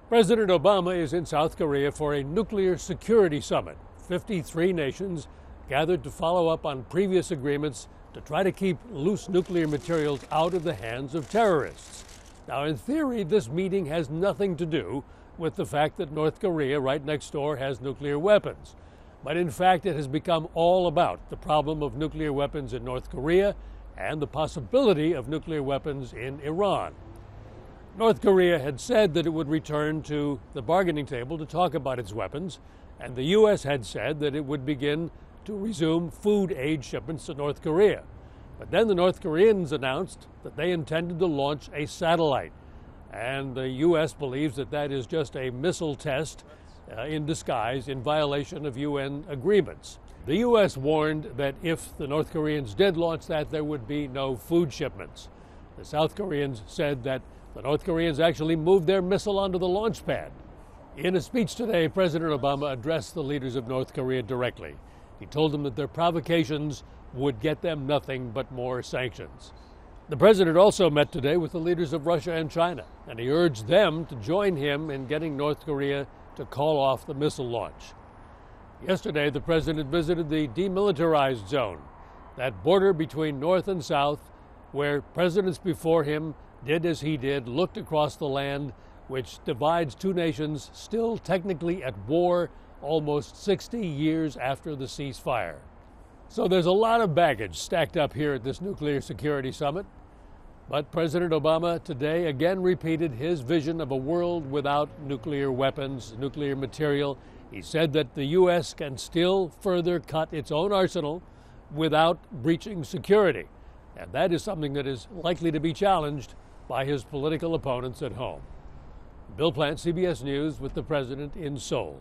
President Obama is in South Korea for a nuclear security summit. 53 nations gathered to follow up on previous agreements to try to keep loose nuclear materials out of the hands of terrorists. Now, in theory, this meeting has nothing to do with the fact that North Korea, right next door, has nuclear weapons. But in fact, it has become all about the problem of nuclear weapons in North Korea and the possibility of nuclear weapons in Iran. North Korea had said that it would return to the bargaining table to talk about its weapons, and the U.S. had said that it would begin to resume food aid shipments to North Korea. But then the North Koreans announced that they intended to launch a satellite, and the U.S. believes that that is just a missile test in disguise in violation of UN agreements. The U.S. warned that if the North Koreans did launch that, there would be no food shipments. The South Koreans said that the North Koreans actually moved their missile onto the launch pad. In a speech today, President Obama addressed the leaders of North Korea directly. He told them that their provocations would get them nothing but more sanctions. The president also met today with the leaders of Russia and China, and he urged them to join him in getting North Korea to call off the missile launch. Yesterday, the president visited the demilitarized zone, that border between North and South, where presidents before him did as he did, looked across the land which divides two nations still technically at war almost 60 years after the ceasefire. So there's a lot of baggage stacked up here at this nuclear security summit. But President Obama today again repeated his vision of a world without nuclear weapons, nuclear material. He said that the U.S. can still further cut its own arsenal without breaching security. And that is something that is likely to be challenged by his political opponents at home. Bill Plante, CBS News, with the president in Seoul.